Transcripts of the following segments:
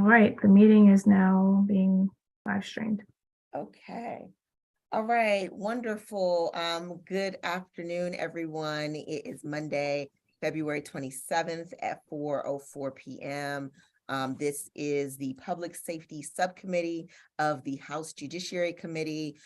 right, the meeting is now being live streamed. Okay. All right, wonderful. Good afternoon, everyone. It is Monday, February 27th at 4:04 p.m. This is the Public Safety Subcommittee of the House Judiciary Committee.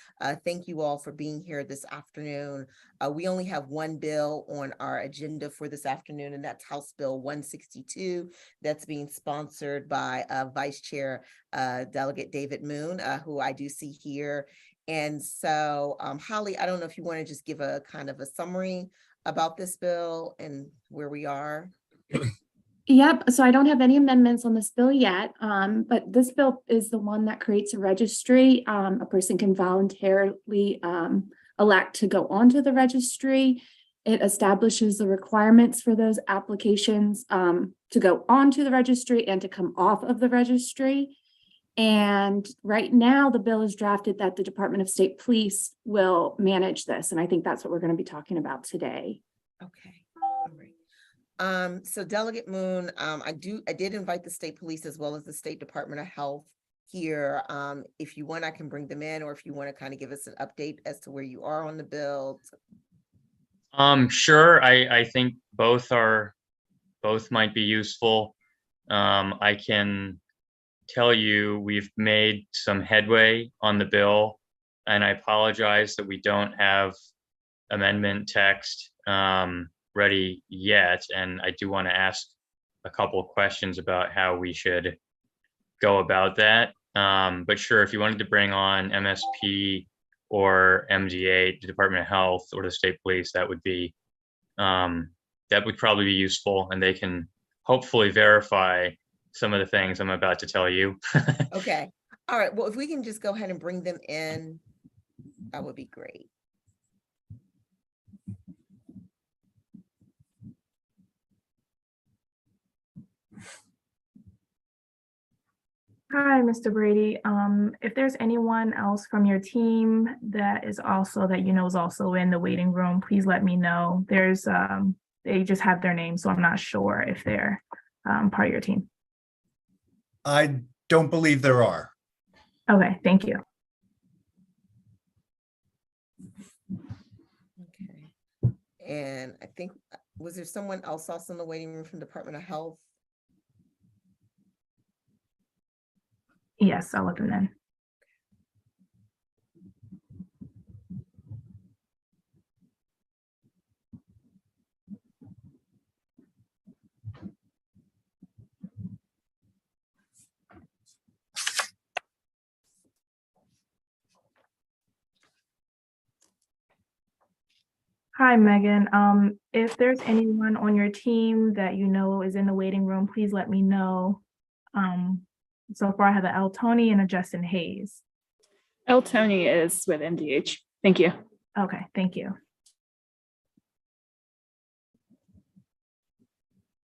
Thank you all for being here this afternoon. We only have one bill on our agenda for this afternoon, and that's House Bill 162. That's being sponsored by Vice Chair Delegate David Moon, who I do see here. And so, Holly, I don't know if you want to just give a kind of a summary about this bill and where we are. Yep, so I don't have any amendments on this bill yet, but this bill is the one that creates a registry. A person can voluntarily elect to go onto the registry. It establishes the requirements for those applications to go onto the registry and to come off of the registry. And right now, the bill is drafted that the Department of State Police will manage this. And I think that's what we're going to be talking about today. Okay, all right. So Delegate Moon, I did invite the state police as well as the State Department of Health here. If you want, I can bring them in, or if you want to kind of give us an update as to where you are on the bill. Sure. I think both might be useful. I can tell you we've made some headway on the bill, and I apologize that we don't have amendment text ready yet, and I do want to ask a couple of questions about how we should go about that. But sure, if you wanted to bring on MSP or MDA, the Department of Health, or the State Police, that would probably be useful, and they can hopefully verify some of the things I'm about to tell you. Okay. All right. Well, if we can just go ahead and bring them in, that would be great. Hi, Mr. Brady. If there's anyone else from your team that is also in the waiting room, please let me know. There's they just have their name, so I'm not sure if they're part of your team. I don't believe there are. Okay, thank you. Okay. And I think, was there someone else also in the waiting room from Department of Health? Yes, I'll let them in. Hi, Megan. If there's anyone on your team that you know is in the waiting room, please let me know. So far I have an L. Tony and a Justin Hayes. L. Tony is with MDH. Thank you. Okay, thank you.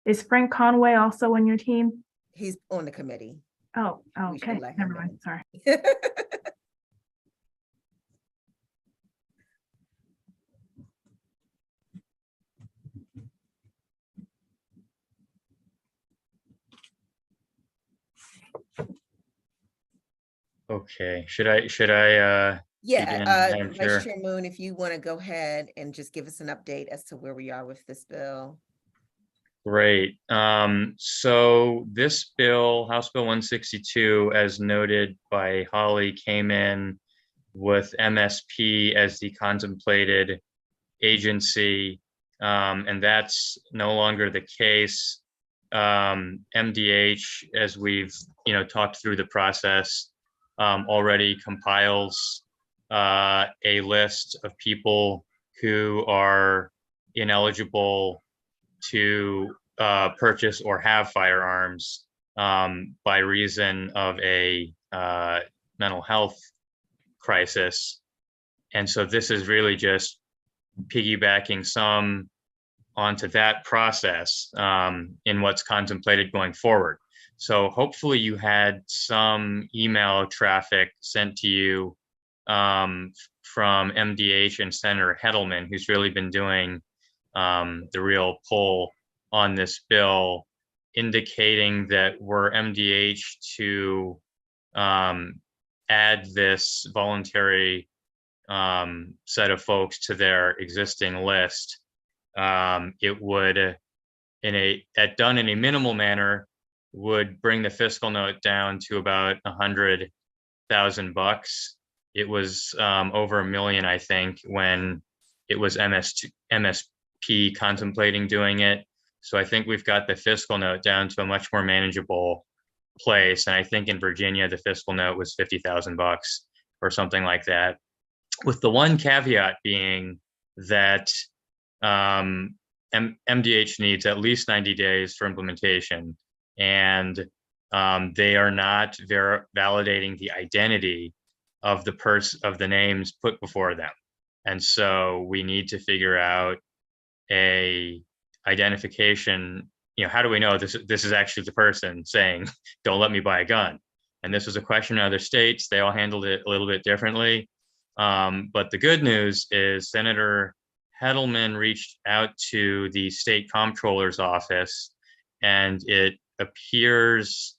Is Frank Conway also on your team? He's on the committee. Oh, We should okay, let him never mind, in. sorry. Okay, should I begin, Madam Chair? Vice Chair Moon, if you want to go ahead and just give us an update as to where we are with this bill. Great. So this bill, House Bill 162, as noted by Holly, came in with MSP as the contemplated agency, and that's no longer the case. MDH, as we've talked through the process, already compiles a list of people who are ineligible to purchase or have firearms by reason of a mental health crisis. And so this is really just piggybacking some onto that process in what's contemplated going forward. So hopefully you had some email traffic sent to you from MDH and Senator Hedelman, who's really been doing the real pull on this bill. indicating that were MDH to add this voluntary set of folks to their existing list, it would, done in a minimal manner, would bring the fiscal note down to about $100,000. It was over $1 million, I think, when it was MSP contemplating doing it. So I think we've got the fiscal note down to a much more manageable place. And I think in Virginia, the fiscal note was $50,000 or something like that. With the one caveat being that MDH needs at least 90 days for implementation, and they are not validating the identity of the names put before them. And so we need to figure out a identification. How do we know this is actually the person saying, don't let me buy a gun? And this was a question in other states. They all handled it a little bit differently. But the good news is Senator Hedelman reached out to the state comptroller's office, and it appears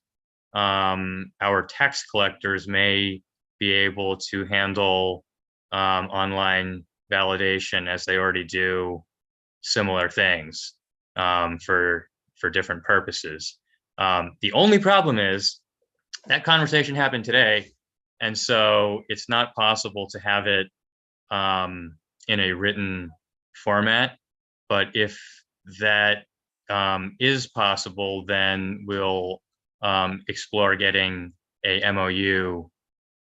our tax collectors may be able to handle online validation, as they already do similar things for different purposes. The only problem is that conversation happened today, and so it's not possible to have it in a written format. But if that is possible, then we'll explore getting a MOU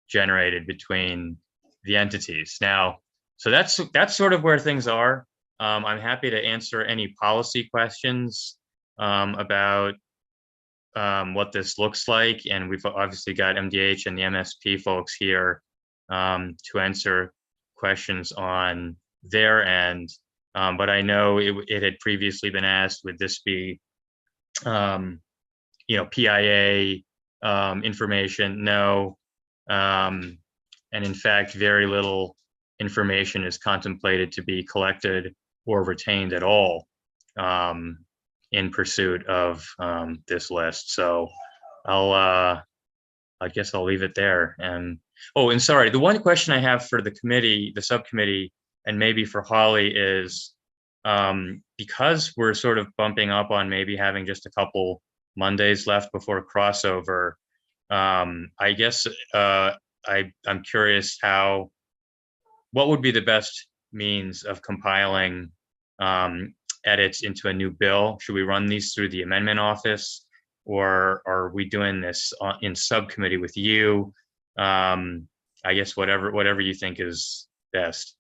generated between the entities. Now, so that's sort of where things are. I'm happy to answer any policy questions about what this looks like, and we've obviously got MDH and the MSP folks here to answer questions on their end. But I know it had previously been asked, would this be, PIA information? No. And in fact, very little information is contemplated to be collected or retained at all in pursuit of this list. So I guess I'll leave it there. And sorry, the one question I have for the committee, the subcommittee, and maybe for Holly is, because we're sort of bumping up on maybe having just a couple Mondays left before crossover, I guess I'm curious what would be the best means of compiling edits into a new bill? Should we run these through the amendment office, or are we doing this in subcommittee with you? I guess whatever you think is best.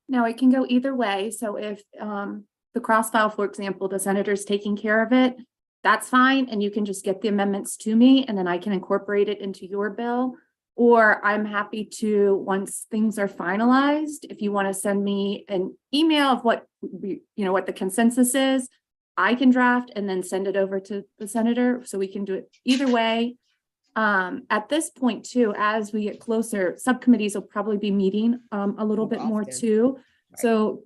Now, it can go either way. So if the cross file, for example, the senator's taking care of it, that's fine. And you can just get the amendments to me, and then I can incorporate it into your bill. Or I'm happy to, once things are finalized, if you want to send me an email of what the consensus is, I can draft and then send it over to the senator. So we can do it either way. At this point too, as we get closer, subcommittees will probably be meeting a little bit more too. Right. So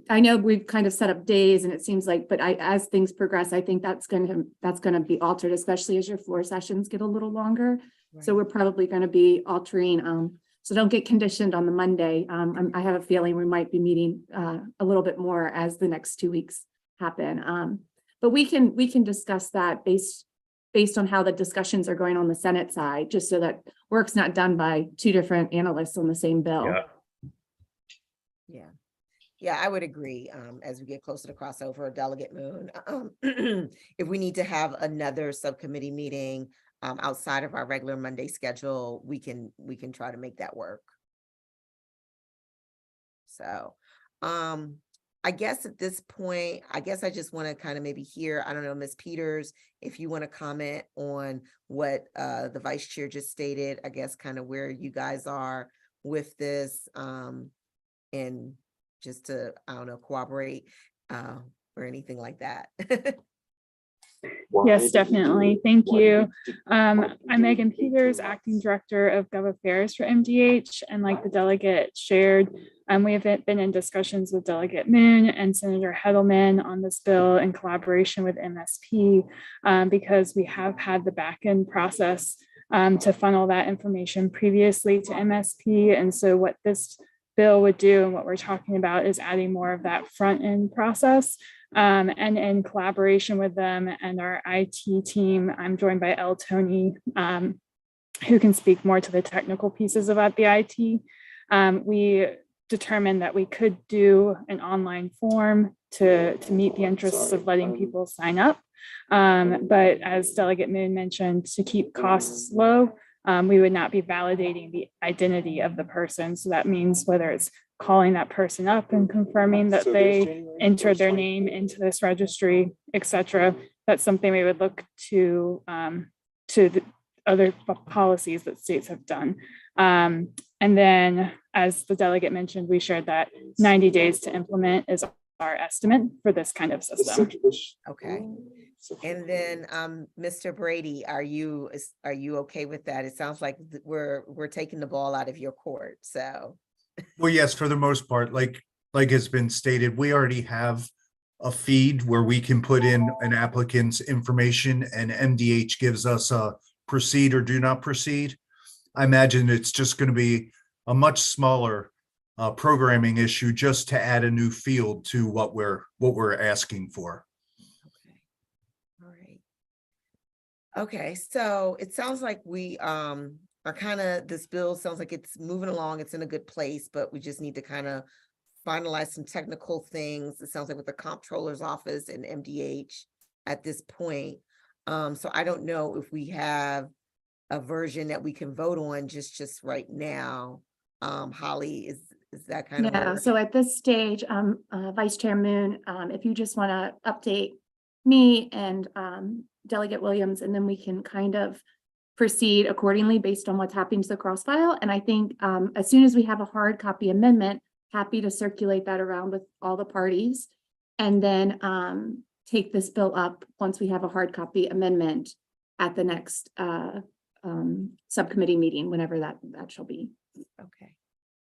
I know we've kind of set up days, and it seems like, but as things progress, I think that's going to be altered, especially as your floor sessions get a little longer. Right. So we're probably going to be altering. So don't get conditioned on the Monday. I have a feeling we might be meeting a little bit more as the next 2 weeks happen. But we can discuss that based on how the discussions are going on the Senate side, just so that work's not done by two different analysts on the same bill. Yeah, I would agree. As we get closer to crossover, Delegate Moon, if we need to have another subcommittee meeting outside of our regular Monday schedule, we can try to make that work. So I guess at this point, I just want to kind of maybe hear, I don't know, Ms. Peters, if you want to comment on what the vice chair just stated, I guess kind of where you guys are with this, and just to, I don't know, corroborate or anything like that. Yes, definitely. Thank you. I'm Megan Peters, Acting Director of Gov Affairs for MDH, and like the delegate shared, We have been in discussions with Delegate Moon and Senator Heddleman on this bill in collaboration with MSP, because we have had the back end process to funnel that information previously to MSP. And so what this bill would do and what we're talking about is adding more of that front end process. And in collaboration with them and our IT team, I'm joined by L. Tony, who can speak more to the technical pieces about the IT. We determined that we could do an online form to meet the interests of letting people sign up. But as Delegate Moon mentioned, to keep costs low, we would not be validating the identity of the person. So that means whether it's calling that person up and confirming that they entered their name into this registry, et cetera. That's something we would look to the other policies that states have done. And then, as the delegate mentioned, we shared that 90 days to implement is our estimate for this kind of system. Okay. And then, Mr. Brady, are you okay with that? It sounds like we're taking the ball out of your court, so. Well, yes, for the most part, like has been stated, we already have a feed where we can put in an applicant's information and MDH gives us a proceed or do not proceed. I imagine it's just going to be a much smaller programming issue just to add a new field to what we're asking for. Okay. All right. Okay, so it sounds like we are this bill sounds like it's moving along. It's in a good place, but we just need to kind of finalize some technical things. It sounds like with the comptroller's office and MDH at this point. So I don't know if we have a version that we can vote on just right now. Holly, is that kind of? Yeah, so at this stage, Vice Chair Moon, if you just want to update me and Delegate Williams, and then we can kind of proceed accordingly based on what's happening to the cross file. And I think as soon as we have a hard copy amendment, happy to circulate that around with all the parties, and then take this bill up once we have a hard copy amendment at the next subcommittee meeting, whenever that shall be. Okay.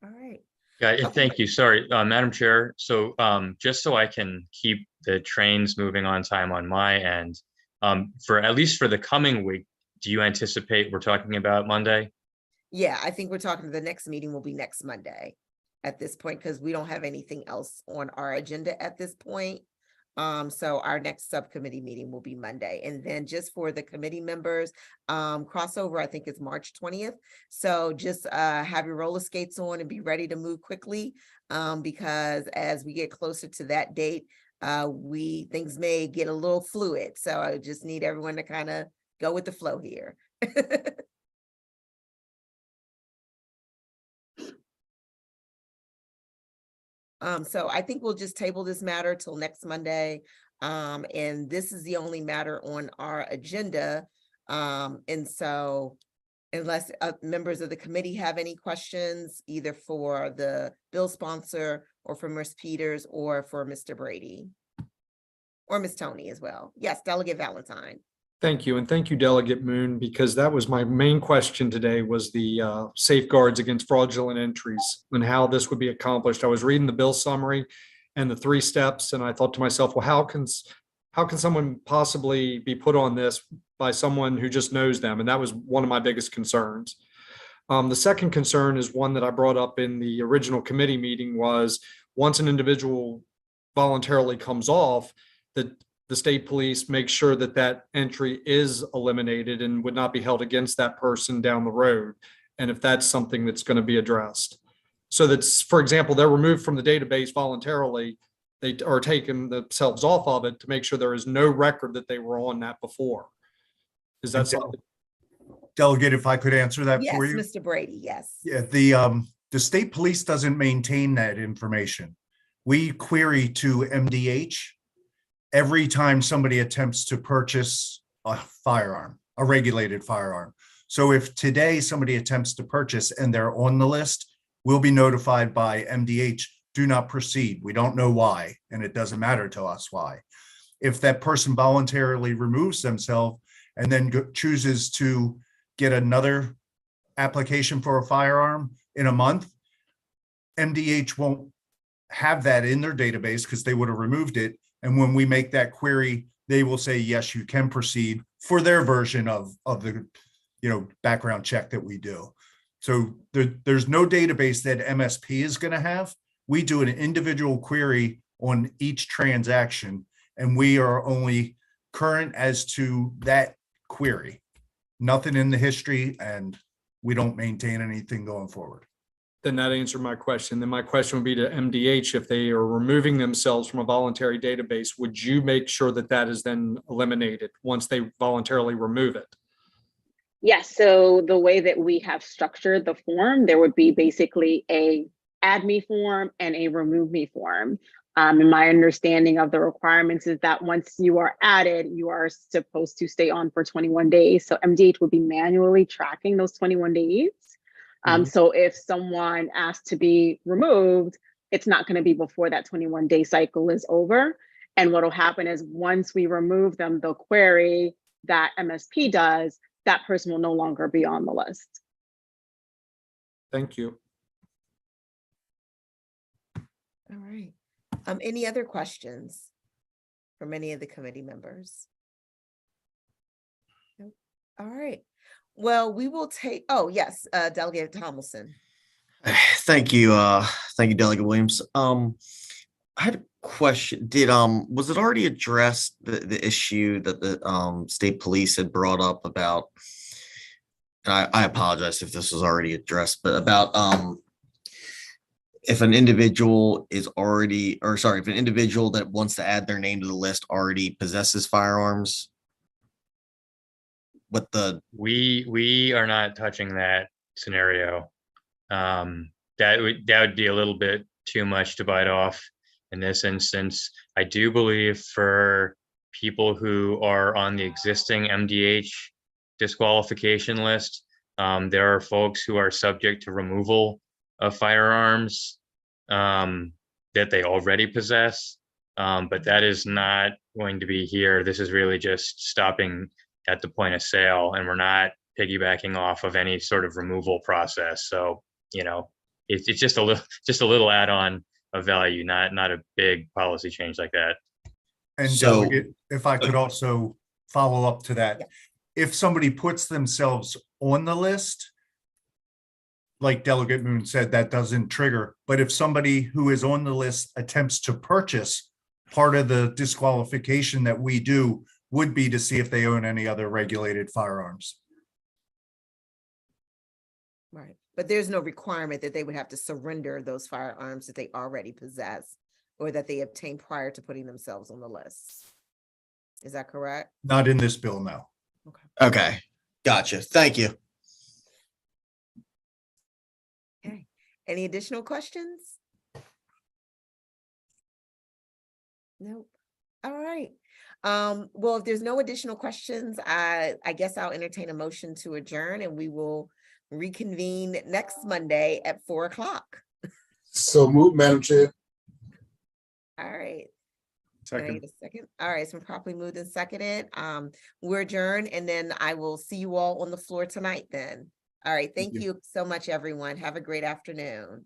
All right. Yeah, and thank you. Sorry, Madam Chair. So just so I can keep the trains moving on time on my end, for at least for the coming week, do you anticipate we're talking about Monday? Yeah, I think we're talking, the next meeting will be next Monday at this point, because we don't have anything else on our agenda at this point. So our next subcommittee meeting will be Monday. And then just for the committee members, crossover, I think is March 20th. So just have your roller skates on and be ready to move quickly, because as we get closer to that date, things may get a little fluid. So I just need everyone to kind of go with the flow here. So I think we'll just table this matter till next Monday. And this is the only matter on our agenda. And so unless members of the committee have any questions, either for the bill sponsor or for Ms. Peters or for Mr. Brady or Ms. Tony as well. Yes, Delegate Valentine. Thank you. And thank you, Delegate Moon, because that was my main question today, was the safeguards against fraudulent entries and how this would be accomplished. I was reading the bill summary and the 3 steps, and I thought to myself, well, how can someone possibly be put on this by someone who just knows them? And that was one of my biggest concerns. The second concern is one that I brought up in the original committee meeting, was once an individual voluntarily comes off, that the state police make sure that that entry is eliminated and would not be held against that person down the road. And if that's something that's going to be addressed. So that's, for example, they're removed from the database voluntarily, they are taking themselves off of it to make sure there is no record that they were on that before. Is that something? Delegate, if I could answer that Yes, for you. Mr. Brady, yes. Yeah, the state police doesn't maintain that information. We query to MDH every time somebody attempts to purchase a firearm, a regulated firearm. So if today somebody attempts to purchase and they're on the list, we'll be notified by MDH, do not proceed. We don't know why, and it doesn't matter to us why. If that person voluntarily removes themselves and then chooses to get another application for a firearm in a month, MDH won't have that in their database because they would have removed it. And when we make that query, they will say, yes, you can proceed for their version of the, background check that we do. So there's no database that MSP is going to have. We do an individual query on each transaction, and we are only current as to that query. Nothing in the history, and we don't maintain anything going forward. Then that answered my question. Then my question would be to MDH, if they are removing themselves from a voluntary database, would you make sure that that is then eliminated once they voluntarily remove it? Yes, so the way that we have structured the form, there would be basically a add me form and a remove me form. And my understanding of the requirements is that once you are added, you are supposed to stay on for 21 days. So MDH would be manually tracking those 21 days. So if someone asked to be removed, it's not going to be before that 21-day cycle is over. And what will happen is once we remove them, the query that MSP does, that person will no longer be on the list. Thank you. All right. Any other questions from any of the committee members? Nope. All right. Well, we will take, oh, yes, Delegate Tomlinson. Thank you. Thank you, Delegate Williams. I had a question. Was it already addressed, the issue that the state police had brought up about, and I apologize if this was already addressed, but about if an individual is already, or sorry, if an individual that wants to add their name to the list already possesses firearms? What the We are not touching that scenario. That would be a little bit too much to bite off in this instance. I do believe for people who are on the existing MDH disqualification list, there are folks who are subject to removal of firearms that they already possess, but that is not going to be here. This is really just stopping at the point of sale, and we're not piggybacking off of any sort of removal process. So, it's just a little add-on of value, not a big policy change like that. And So- Delegate, if I could also follow up to that, Yeah. if somebody puts themselves on the list, like Delegate Moon said, that doesn't trigger. But if somebody who is on the list attempts to purchase, part of the disqualification that we do would be to see if they own any other regulated firearms. Right. But there's no requirement that they would have to surrender those firearms that they already possess or that they obtained prior to putting themselves on the list. Is that correct? Not in this bill, no. okay, gotcha. Thank you. Okay. Any additional questions? Nope. All right. Well, if there's no additional questions, I guess I'll entertain a motion to adjourn, and we will reconvene next Monday at 4 o'clock. So move, Madam Chair. All right. Can I Second. get a second? All right, it's been properly moved and seconded. We're adjourned, and then I will see you all on the floor tonight then. All right, thank you so much, everyone. Have a great afternoon.